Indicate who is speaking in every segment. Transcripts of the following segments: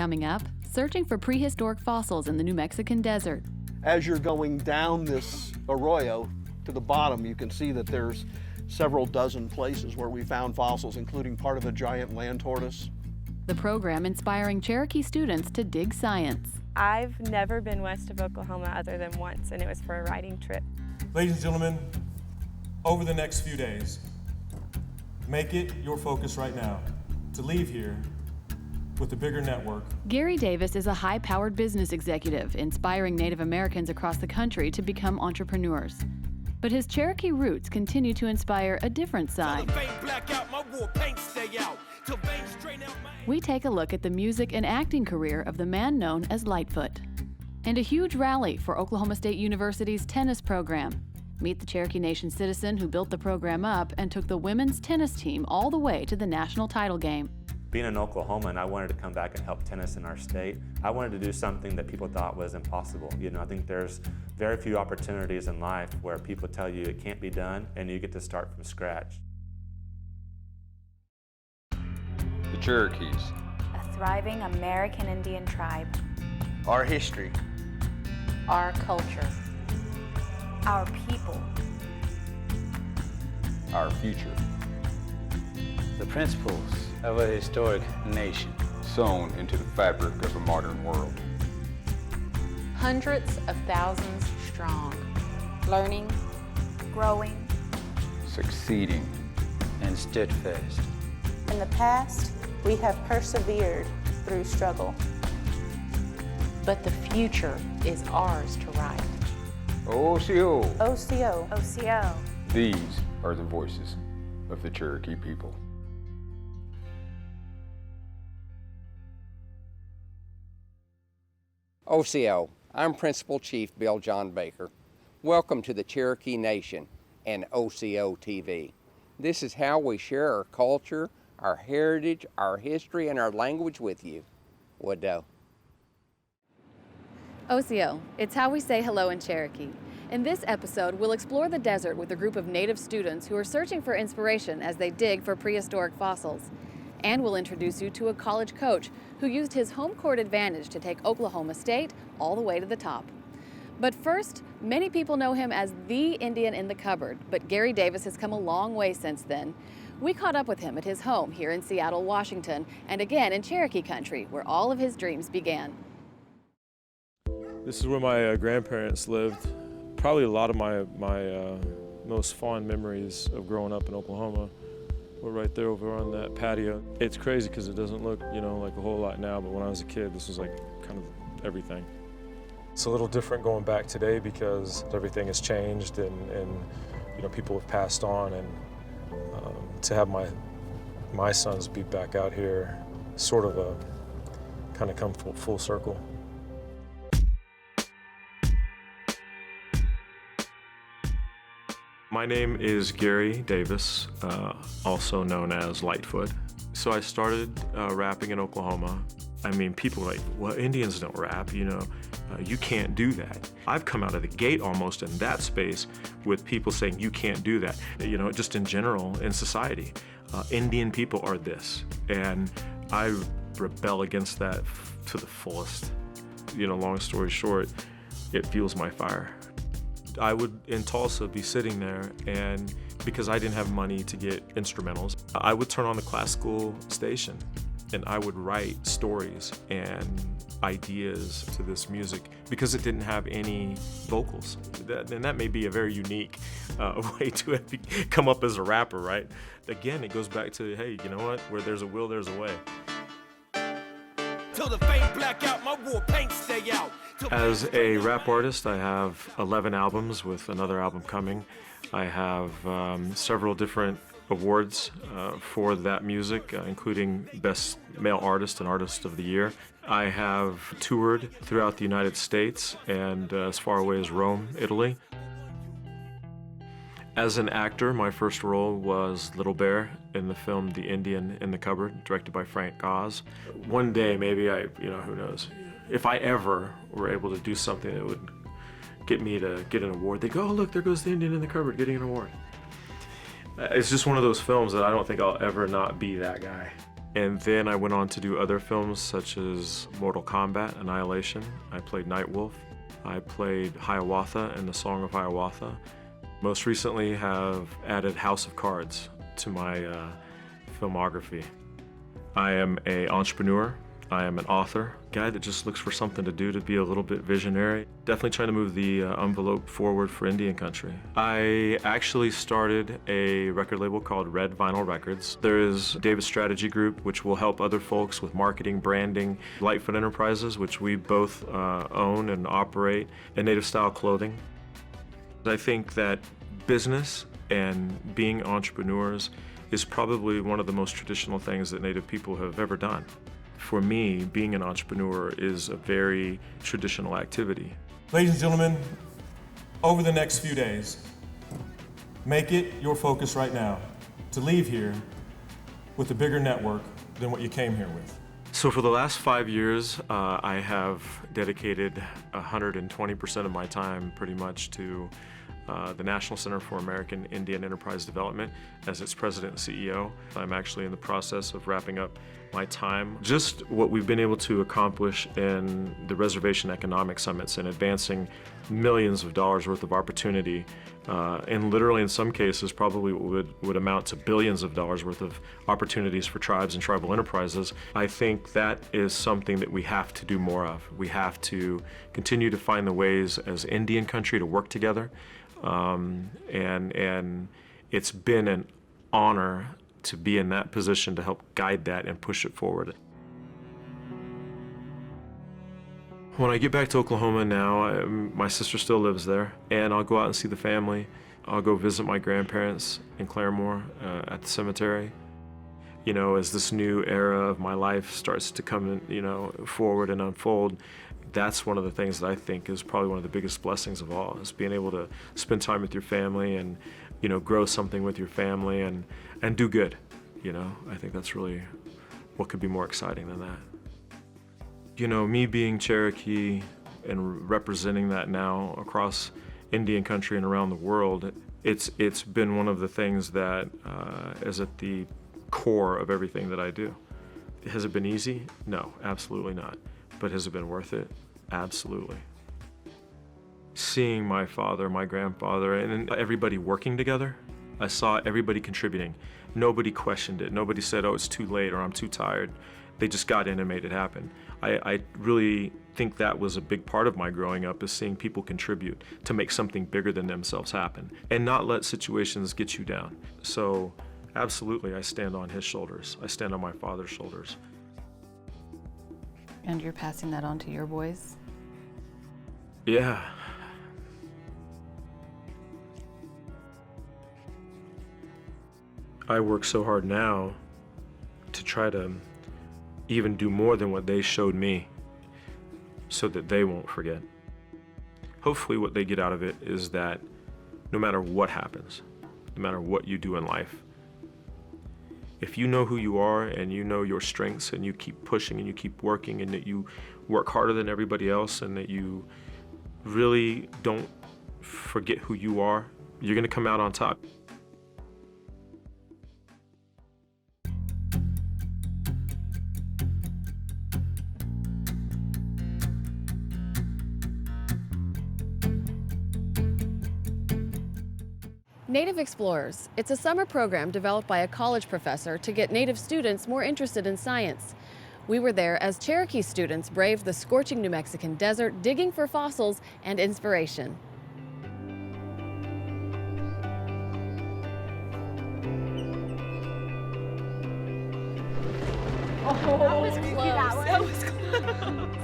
Speaker 1: Coming up, searching for prehistoric fossils in the New Mexican desert.
Speaker 2: As you're going down this arroyo to the bottom, you can see that there's several dozen places where we found fossils, including part of a giant land tortoise.
Speaker 1: The program inspiring Cherokee students to dig science.
Speaker 3: I've never been west of Oklahoma other than once, and it was for a riding trip.
Speaker 4: Ladies and gentlemen, over the next few days, make it your focus right now to leave here with a bigger network.
Speaker 1: Gary Davis is a high-powered business executive, inspiring Native Americans across the country to become entrepreneurs. But his Cherokee roots continue to inspire a different side. We take a look at the music and acting career of the man known as Lightfoot. And a huge rally for Oklahoma State University's tennis program. Meet the Cherokee Nation citizen who built the program up and took the women's tennis team all the way to the national title game.
Speaker 5: Being in Oklahoma, and I wanted to come back and help tennis in our state, I wanted to do something that people thought was impossible. I think there's very few opportunities in life where people tell you it can't be done and you get to start from scratch.
Speaker 6: The Cherokees.
Speaker 7: A thriving American Indian tribe.
Speaker 2: Our history.
Speaker 7: Our culture. Our people.
Speaker 6: Our future.
Speaker 8: The principles of a historic nation.
Speaker 6: Sewn into the fabric of a modern world.
Speaker 9: Hundreds of thousands strong. Learning.
Speaker 7: Growing.
Speaker 6: Succeeding.
Speaker 8: And steadfast.
Speaker 10: In the past, we have persevered through struggle.
Speaker 9: But the future is ours to write.
Speaker 6: Osiyo.
Speaker 10: Osiyo.
Speaker 7: Osiyo.
Speaker 6: These are the voices of the Cherokee people.
Speaker 11: Osiyo, I'm Principal Chief Bill John Baker. Welcome to the Cherokee Nation and OsiyoTV. This is how we share our culture, our heritage, our history, and our language with you. Wado.
Speaker 1: Osiyo, it's how we say hello in Cherokee. In this episode, we'll explore the desert with a group of Native students who are searching for inspiration as they dig for prehistoric fossils. And we'll introduce you to a college coach who used his home court advantage to take Oklahoma State all the way to the top. But first, many people know him as the Indian in the cupboard, but Gary Davis has come a long way since then. We caught up with him at his home here in Seattle, Washington, and again in Cherokee country, where all of his dreams began.
Speaker 4: This is where my grandparents lived. Probably a lot of my most fond memories of growing up in Oklahoma were right there over on that patio. It's crazy because it doesn't look, like a whole lot now, but when I was a kid, this was like kind of everything. It's a little different going back today because everything has changed and people have passed on, and to have my sons be back out here, sort of kind of come full circle. My name is Gary Davis, also known as Lightfoot. So I started rapping in Oklahoma. I mean, people are like, well, Indians don't rap, you can't do that. I've come out of the gate almost in that space with people saying you can't do that, just in general in society. Indian people are this, and I rebel against that to the fullest. Long story short, it fuels my fire. I would, in Tulsa, be sitting there, and because I didn't have money to get instrumentals, I would turn on the classical station, and I would write stories and ideas to this music because it didn't have any vocals. And that may be a very unique way to come up as a rapper, right? Again, it goes back to, hey, you know what? Where there's a will, there's a way. Till the fade black out, my war paint stay out. As a rap artist, I have 11 albums with another album coming. I have several different awards for that music, including Best Male Artist and Artist of the Year. I have toured throughout the United States and as far away as Rome, Italy. As an actor, my first role was Little Bear in the film The Indian in the Cupboard, directed by Frank Oz. One day, maybe who knows, if I ever were able to do something that would get me to get an award, they go, oh, look, there goes the Indian in the Cupboard getting an award. It's just one of those films that I don't think I'll ever not be that guy. And then I went on to do other films such as Mortal Kombat, Annihilation. I played Nightwolf. I played Hiawatha in The Song of Hiawatha. Most recently have added House of Cards to my filmography. I am an entrepreneur. I am an author, guy that just looks for something to do to be a little bit visionary. Definitely trying to move the envelope forward for Indian country. I actually started a record label called Red Vinyl Records. There is Davis Strategy Group, which will help other folks with marketing, branding. Lightfoot Enterprises, which we both own and operate, and Native Style Clothing. I think that business and being entrepreneurs is probably one of the most traditional things that Native people have ever done. For me, being an entrepreneur is a very traditional activity.
Speaker 12: Ladies and gentlemen, over the next few days, make it your focus right now to leave here with a bigger network than what you came here with.
Speaker 4: So for the last 5 years, I have dedicated 120% of my time pretty much to the National Center for American Indian Enterprise Development as its president and CEO. I'm actually in the process of wrapping up my time. Just what we've been able to accomplish in the reservation economic summits and advancing millions of dollars worth of opportunity, and literally in some cases probably would amount to billions of dollars worth of opportunities for tribes and tribal enterprises. I think that is something that we have to do more of. We have to continue to find the ways as Indian country to work together. And it's been an honor to be in that position to help guide that and push it forward. When I get back to Oklahoma now, my sister still lives there, and I'll go out and see the family. I'll go visit my grandparents in Claremore at the cemetery. You know, as this new era of my life starts to come, forward and unfold, that's one of the things that I think is probably one of the biggest blessings of all, is being able to spend time with your family and, grow something with your family and do good. I think that's really what could be more exciting than that. Me being Cherokee and representing that now across Indian country and around the world, it's been one of the things that is at the core of everything that I do. Has it been easy? No, absolutely not. But has it been worth it? Absolutely. Seeing my father, my grandfather, and everybody working together, I saw everybody contributing. Nobody questioned it. Nobody said, oh, it's too late or I'm too tired. They just got in and made it happen. I really think that was a big part of my growing up, is seeing people contribute to make something bigger than themselves happen and not let situations get you down. So absolutely, I stand on his shoulders. I stand on my father's shoulders.
Speaker 1: And you're passing that on to your boys?
Speaker 4: Yeah. I work so hard now to try to even do more than what they showed me so that they won't forget. Hopefully what they get out of it is that no matter what happens, no matter what you do in life, if you know who you are and you know your strengths and you keep pushing and you keep working and that you work harder than everybody else and that you really don't forget who you are, you're gonna come out on top.
Speaker 1: Native Explorers. It's a summer program developed by a college professor to get Native students more interested in science. We were there as Cherokee students braved the scorching New Mexican desert, digging for fossils and inspiration.
Speaker 7: Oh, that was close. That was close.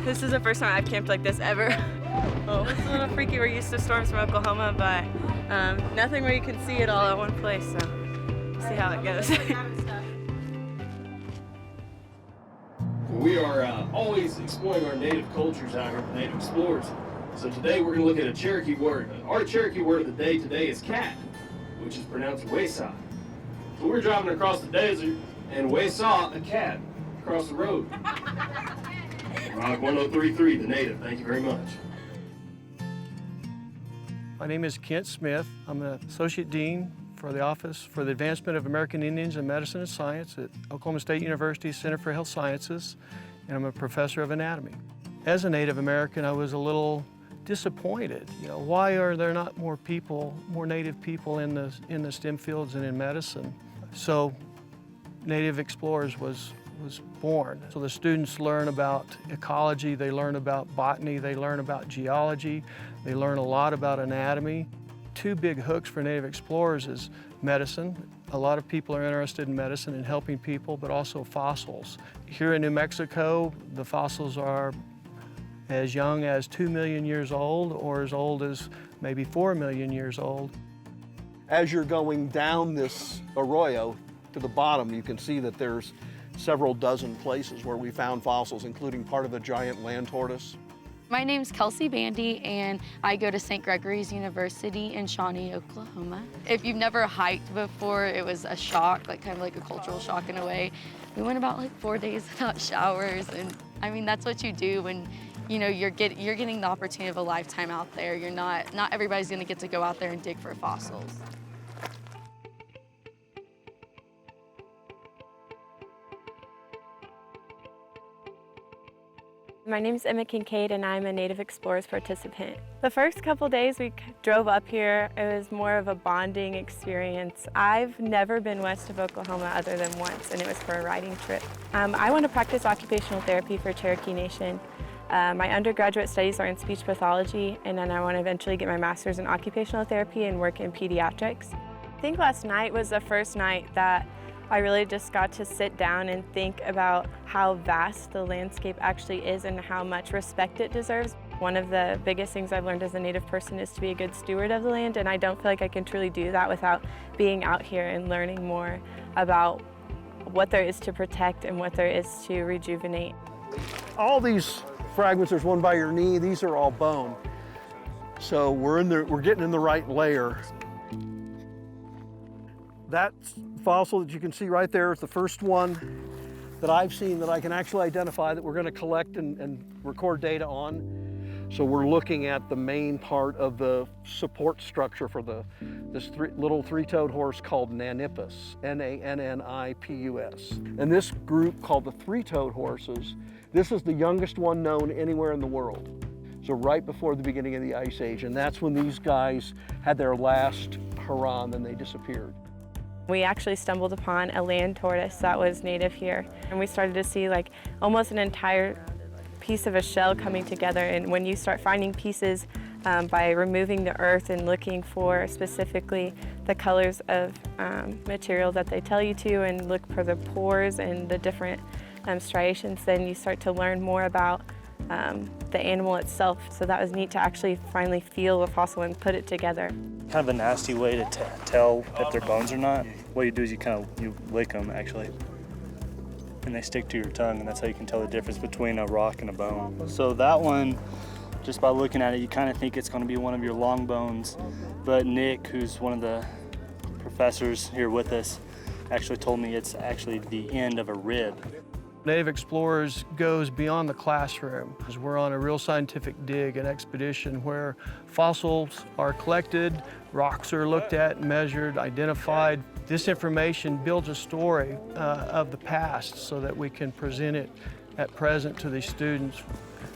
Speaker 3: This is the first time I've camped like this ever. Oh, it's a little freaky. We're used to storms from Oklahoma, but nothing where you can see it all at one place, so we'll see how it goes.
Speaker 13: We are always exploring our native cultures out here at the Native Explorers. So today we're going to look at a Cherokee word. Our Cherokee word of the day today is cat, which is pronounced wayside. So we're driving across the desert and we saw a cat across the road. Rock 1033, the native. Thank you very much.
Speaker 2: My name is Kent Smith. I'm the Associate Dean for the Office for the Advancement of American Indians in Medicine and Science at Oklahoma State University Center for Health Sciences, and I'm a professor of anatomy. As a Native American, I was a little disappointed. You know, why are there not more people, more Native people in the STEM fields and in medicine? So Native Explorers was born. So the students learn about ecology, they learn about botany, they learn about geology, they learn a lot about anatomy. Two big hooks for Native Explorers is medicine. A lot of people are interested in medicine and helping people, but also fossils. Here in New Mexico, the fossils are as young as 2 million years old or as old as maybe 4 million years old. As you're going down this arroyo to the bottom, you can see that there's several dozen places where we found fossils, including part of a giant land tortoise.
Speaker 7: My name's Kelsey Bandy, and I go to St. Gregory's University in Shawnee, Oklahoma. If you've never hiked before, it was a shock, like kind of like a cultural shock in a way. We went about like 4 days without showers, and I mean, that's what you do when you know you're getting the opportunity of a lifetime out there. You're not everybody's gonna get to go out there and dig for fossils.
Speaker 3: My name is Emma Kincaid, and I'm a Native Explorers participant. The first couple days we drove up here, it was more of a bonding experience. I've never been west of Oklahoma other than once, and it was for a riding trip. I want to practice occupational therapy for Cherokee Nation. My undergraduate studies are in speech pathology, and then I want to eventually get my master's in occupational therapy and work in pediatrics. I think last night was the first night that I really just got to sit down and think about how vast the landscape actually is and how much respect it deserves. One of the biggest things I've learned as a Native person is to be a good steward of the land, and I don't feel like I can truly do that without being out here and learning more about what there is to protect and what there is to rejuvenate.
Speaker 2: All these fragments, there's one by your knee, these are all bone. So we're getting in the right layer. That fossil that you can see right there is the first one that I've seen that I can actually identify that we're going to collect and record data on. So we're looking at the main part of the support structure for this little three-toed horse called Nanippus, N-A-N-N-I-P-U-S. And this group called the three-toed horses, this is the youngest one known anywhere in the world. So right before the beginning of the Ice Age, and that's when these guys had their last hurrah and then they disappeared.
Speaker 3: We actually stumbled upon a land tortoise that was native here, and we started to see like almost an entire piece of a shell coming together. And when you start finding pieces by removing the earth and looking for specifically the colors of material that they tell you to, and look for the pores and the different striations, then you start to learn more about the animal itself. So that was neat to actually finally feel the fossil and put it together.
Speaker 14: Kind of a nasty way to tell if they're bones or not. What you do is you lick them actually, and they stick to your tongue, and that's how you can tell the difference between a rock and a bone. So that one, just by looking at it, you kind of think it's going to be one of your long bones, but Nick, who's one of the professors here with us, actually told me it's actually the end of a rib.
Speaker 2: Native Explorers goes beyond the classroom, because we're on a real scientific dig and expedition where fossils are collected, rocks are looked at, measured, identified. This information builds a story of the past so that we can present it at present to these students.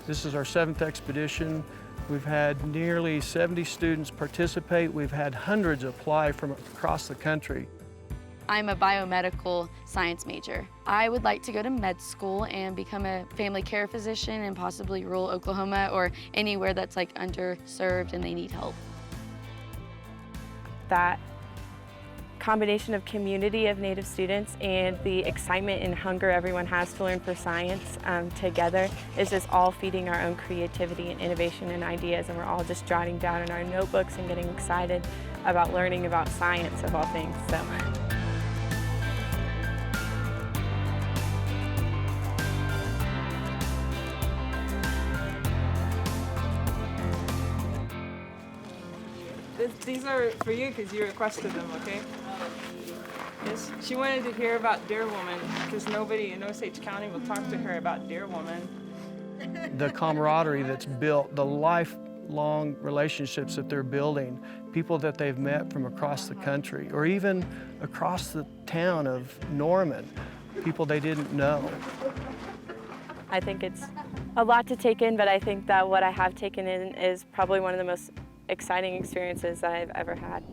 Speaker 2: This is our 7th expedition. We've had nearly 70 students participate. We've had hundreds apply from across the country.
Speaker 7: I'm a biomedical science major. I would like to go to med school and become a family care physician in possibly rural Oklahoma or anywhere that's like underserved and they need help.
Speaker 3: That combination of community of Native students and the excitement and hunger everyone has to learn for science together is just all feeding our own creativity and innovation and ideas, and we're all just jotting down in our notebooks and getting excited about learning about science of all things. So.
Speaker 15: These are for you because you requested them, okay? Yes, she wanted to hear about Deer Woman because nobody in Osage County will talk to her about Deer Woman.
Speaker 2: the camaraderie that's built, the lifelong relationships that they're building, people that they've met from across the country, or even across the town of Norman, people they didn't know.
Speaker 3: I think it's a lot to take in, but I think that what I have taken in is probably one of the most exciting experiences that I've ever had.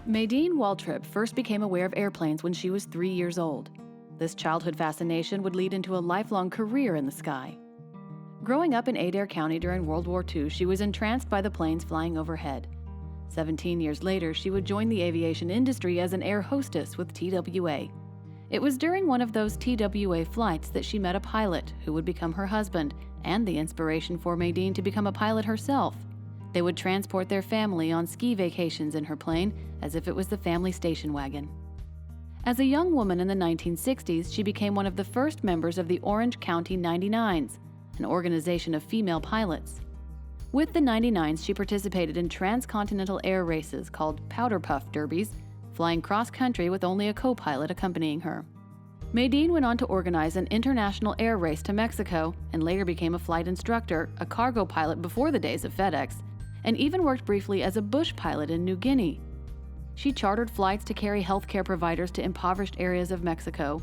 Speaker 1: Nadine Waltrip first became aware of airplanes when she was 3 years old. This childhood fascination would lead into a lifelong career in the sky. Growing up in Adair County during World War II, she was entranced by the planes flying overhead. 17 years later, she would join the aviation industry as an air hostess with TWA. It was during one of those TWA flights that she met a pilot who would become her husband and the inspiration for Nadine to become a pilot herself. They would transport their family on ski vacations in her plane as if it was the family station wagon. As a young woman in the 1960s, she became one of the first members of the Orange County 99s, an organization of female pilots. With the 99s, she participated in transcontinental air races called powder puff derbies, flying cross-country with only a co-pilot accompanying her. Nadine went on to organize an international air race to Mexico and later became a flight instructor, a cargo pilot before the days of FedEx, and even worked briefly as a bush pilot in New Guinea. She chartered flights to carry healthcare providers to impoverished areas of Mexico.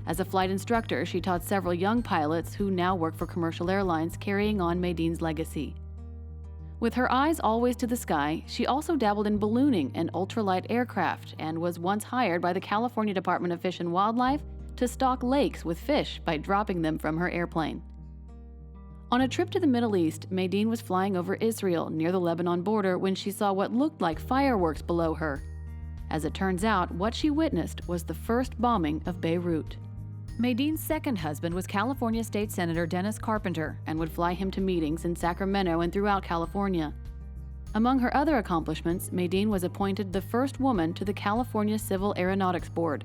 Speaker 1: As a flight instructor, she taught several young pilots who now work for commercial airlines, carrying on Nadine's legacy. With her eyes always to the sky, she also dabbled in ballooning and ultralight aircraft and was once hired by the California Department of Fish and Wildlife to stock lakes with fish by dropping them from her airplane. On a trip to the Middle East, Nadine was flying over Israel near the Lebanon border when she saw what looked like fireworks below her. As it turns out, what she witnessed was the first bombing of Beirut. Nadine's second husband was California State Senator Dennis Carpenter and would fly him to meetings in Sacramento and throughout California. Among her other accomplishments, Nadine was appointed the first woman to the California Civil Aeronautics Board.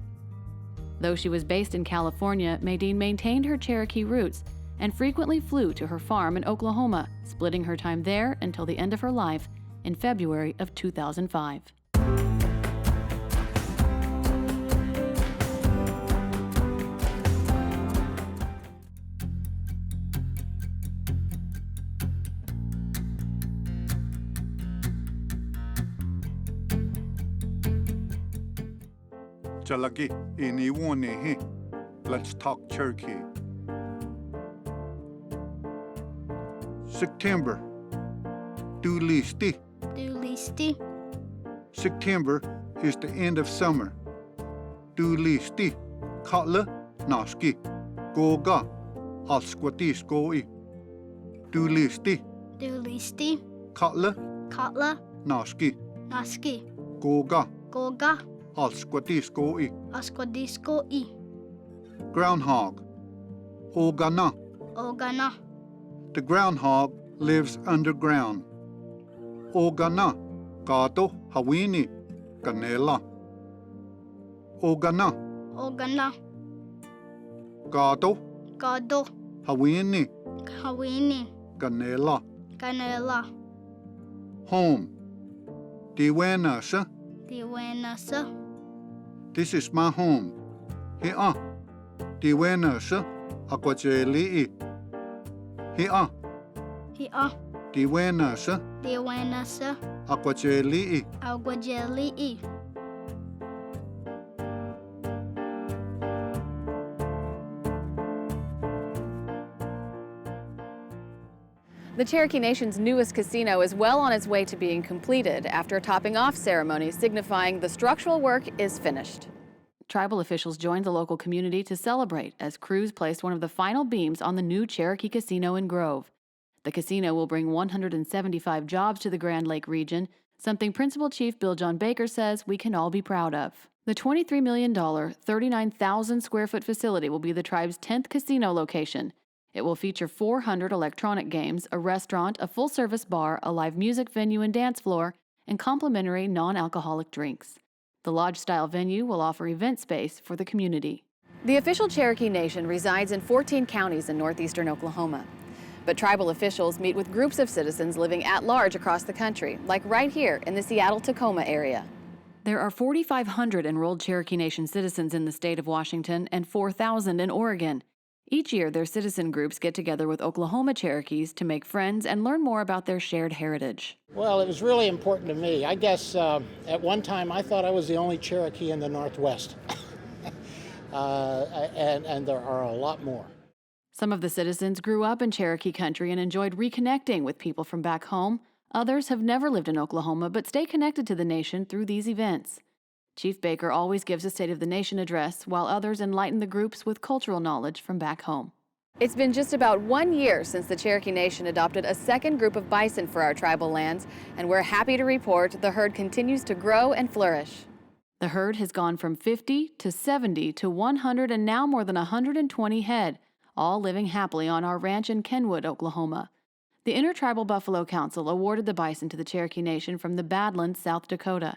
Speaker 1: Though she was based in California, Nadine maintained her Cherokee roots and frequently flew to her farm in Oklahoma, splitting her time there until the end of her life in February of 2005.
Speaker 16: Jalagi iniwane, let's talk Cherokee. September, Dulisti. September is the end of summer. Dulisti, Katla, Naski, Goga, Alsquati Skoi. Dulisti, Katla, Naski, Goga, Alsquati Skoi. Groundhog, Ogana. The groundhog lives underground. Ogana, Gato, Hawini, Ganela. Ogana, Gato, Hawini, Ganela. Home, Diwenasa. This is my home. Here, Diwenasa, Aquajeli. Here, Diwenasa, Aquajeli.
Speaker 1: The Cherokee Nation's newest casino is well on its way to being completed after a topping off ceremony signifying the structural work is finished. Tribal officials joined the local community to celebrate as crews placed one of the final beams on the new Cherokee Casino in Grove. The casino will bring 175 jobs to the Grand Lake region, something Principal Chief Bill John Baker says we can all be proud of. The $23 million, 39,000 square foot facility will be the tribe's 10th casino location. It will feature 400 electronic games, a restaurant, a full-service bar, a live music venue and dance floor, and complimentary non-alcoholic drinks. The lodge-style venue will offer event space for the community. The official Cherokee Nation resides in 14 counties in northeastern Oklahoma. But tribal officials meet with groups of citizens living at large across the country, like right here in the Seattle-Tacoma area. There are 4,500 enrolled Cherokee Nation citizens in the state of Washington and 4,000 in Oregon. Each year, their citizen groups get together with Oklahoma Cherokees to make friends and learn more about their shared heritage.
Speaker 17: Well, it was really important to me. I guess at one time I thought I was the only Cherokee in the Northwest. And there are a lot more.
Speaker 1: Some of the citizens grew up in Cherokee country and enjoyed reconnecting with people from back home. Others have never lived in Oklahoma but stay connected to the nation through these events. Chief Baker always gives a State of the Nation address, while others enlighten the groups with cultural knowledge from back home. It's been just about 1 year since the Cherokee Nation adopted a second group of bison for our tribal lands, and we're happy to report the herd continues to grow and flourish. The herd has gone from 50 to 70 to 100 and now more than 120 head, all living happily on our ranch in Kenwood, Oklahoma. The Intertribal Buffalo Council awarded the bison to the Cherokee Nation from the Badlands, South Dakota.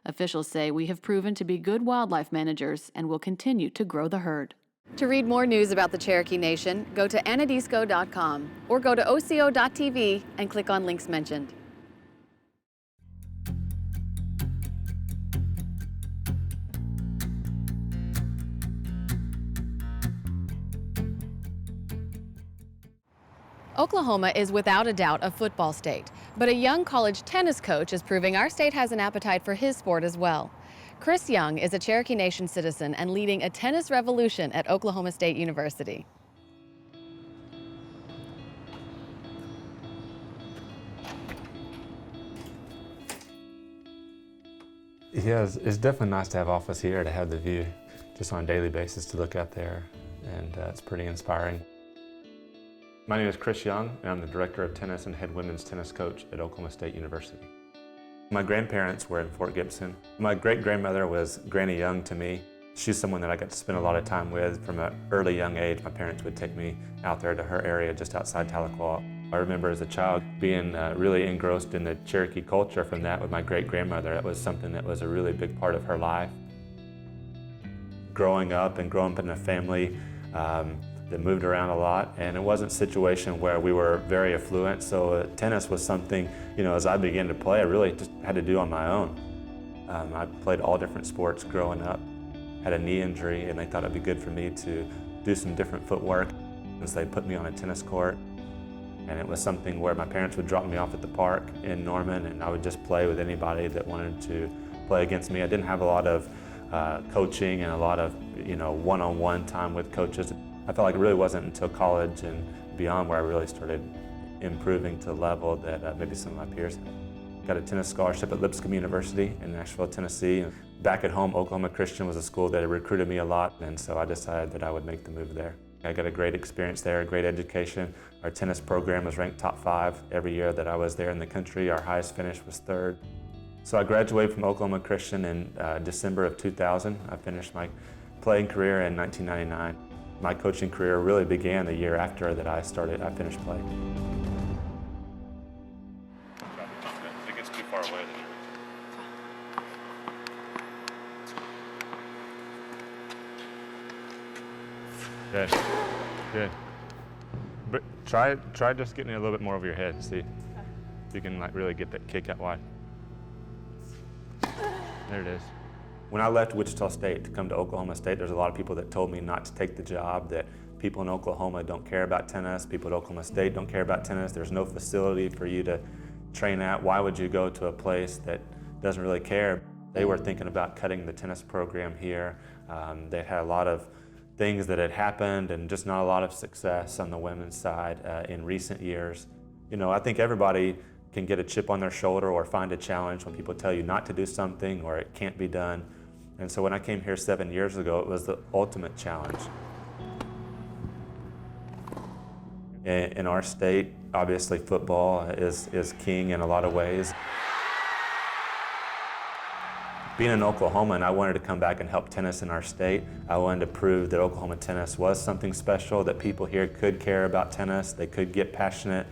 Speaker 1: Officials say we have proven to be good wildlife managers and will continue to grow the herd. To read more news about the Cherokee Nation, go to anadisco.com or go to OsiyoTV and click on links mentioned. Oklahoma is without a doubt a football state, but a young college tennis coach is proving our state has an appetite for his sport as well. Chris Young is a Cherokee Nation citizen and leading a tennis revolution at Oklahoma State University.
Speaker 5: Yeah, it's definitely nice to have office here, to have the view just on a daily basis to look out there, and it's pretty inspiring. My name is Chris Young, and I'm the Director of Tennis and Head Women's Tennis Coach at Oklahoma State University. My grandparents were in Fort Gibson. My great-grandmother was Granny Young to me. She's someone that I got to spend a lot of time with from an early young age. My parents would take me out there to her area just outside Tahlequah. I remember as a child being really engrossed in the Cherokee culture from that with my great-grandmother. That was something that was a really big part of her life. Growing up in a family that moved around a lot, and it wasn't a situation where we were very affluent, so tennis was something, as I began to play, I really just had to do on my own. I played all different sports growing up, had a knee injury, and they thought it'd be good for me to do some different footwork, and so they put me on a tennis court, and it was something where my parents would drop me off at the park in Norman, and I would just play with anybody that wanted to play against me. I didn't have a lot of coaching and a lot of one-on-one time with coaches. I felt like it really wasn't until college and beyond where I really started improving to the level that maybe some of my peers had. Got a tennis scholarship at Lipscomb University in Nashville, Tennessee. Back at home, Oklahoma Christian was a school that had recruited me a lot, and so I decided that I would make the move there. I got a great experience there, a great education. Our tennis program was ranked top 5 every year that I was there in the country. Our highest finish was 3rd. So I graduated from Oklahoma Christian in December of 2000. I finished my playing career in 1999. My coaching career really began the year after that I finished playing.
Speaker 4: If it gets too far away, then Good. Good. But try just getting it a little bit more over your head. See if you can really get that kick out wide. There it is.
Speaker 5: When I left Wichita State to come to Oklahoma State, there's a lot of people that told me not to take the job, that people in Oklahoma don't care about tennis, people at Oklahoma State don't care about tennis, there's no facility for you to train at. Why would you go to a place that doesn't really care? They were thinking about cutting the tennis program here. They had a lot of things that had happened and just not a lot of success on the women's side in recent years. I think everybody can get a chip on their shoulder or find a challenge when people tell you not to do something or it can't be done. And so when I came here 7 years ago, it was the ultimate challenge. In our state, obviously football is king in a lot of ways. Being in Oklahoma, and I wanted to come back and help tennis in our state. I wanted to prove that Oklahoma tennis was something special, that people here could care about tennis, they could get passionate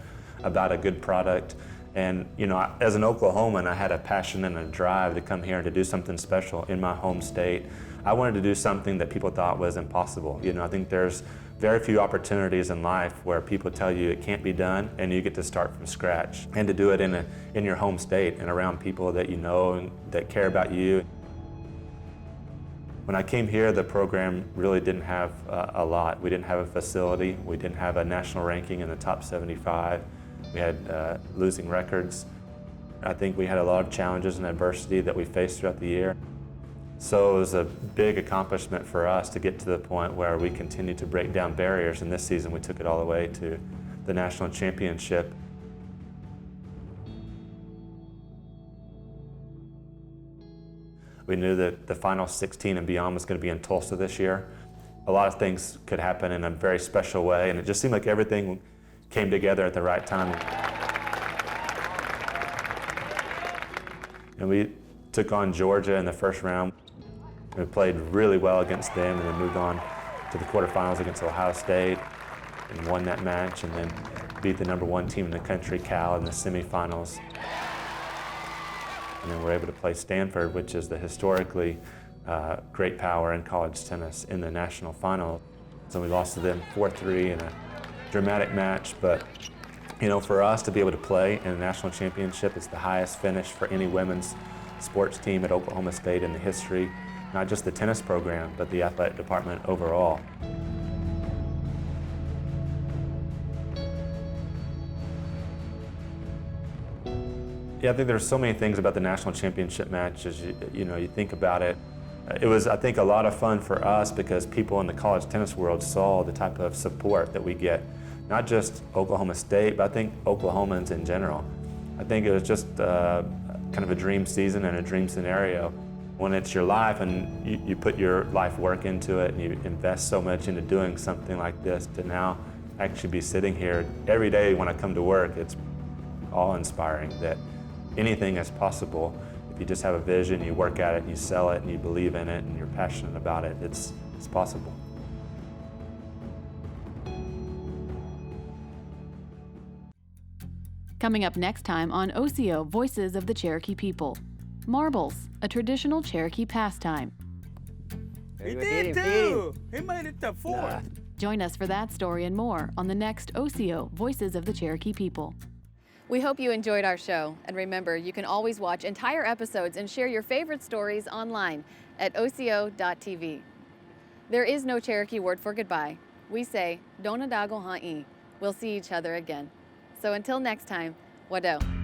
Speaker 5: about a good product. And you know, as an Oklahoman, I had a passion and a drive to come here and to do something special in my home state. I wanted to do something that people thought was impossible. You know, I think there's very few opportunities in life where people tell you it can't be done and you get to start from scratch. And to do it in your home state and around people that you know and that care about you. When I came here, the program really didn't have a lot. We didn't have a facility. We didn't have a national ranking in the top 75. We had losing records. I think we had a lot of challenges and adversity that we faced throughout the year. So it was a big accomplishment for us to get to the point where we continued to break down barriers, and this season we took it all the way to the national championship. We knew that the final 16 and beyond was going to be in Tulsa this year. A lot of things could happen in a very special way, and it just seemed like everything came together at the right time. And we took on Georgia in the first round. We played really well against them and then moved on to the quarterfinals against Ohio State and won that match, and then beat the #1 team in the country, Cal, in the semifinals. And then we're able to play Stanford, which is the historically great power in college tennis, in the national final. So we lost to them 4-3 in a dramatic match, but you know, for us to be able to play in a national championship, it's the highest finish for any women's sports team at Oklahoma State in the history, not just the tennis program, but the athletic department overall. Yeah, I think there's so many things about the national championship match as you know, you think about it. It was, I think, a lot of fun for us because people in the college tennis world saw the type of support that we get, not just Oklahoma State, but I think Oklahomans in general. I think it was just kind of a dream season and a dream scenario. When it's your life and you put your life work into it and you invest so much into doing something like this, to now actually be sitting here every day when I come to work, it's awe-inspiring that anything is possible. If you just have a vision, you work at it, you sell it, and you believe in it, and you're passionate about it, it's possible.
Speaker 1: Coming up next time on Osiyo, Voices of the Cherokee People. Marbles, a traditional Cherokee pastime.
Speaker 18: He did too! He made it to 4th.
Speaker 1: Join us for that story and more on the next Osiyo, Voices of the Cherokee People. We hope you enjoyed our show, and remember, you can always watch entire episodes and share your favorite stories online at Osiyo.tv. There is no Cherokee word for goodbye. We say, Donadago ha'i. We'll see each other again. So until next time, wado.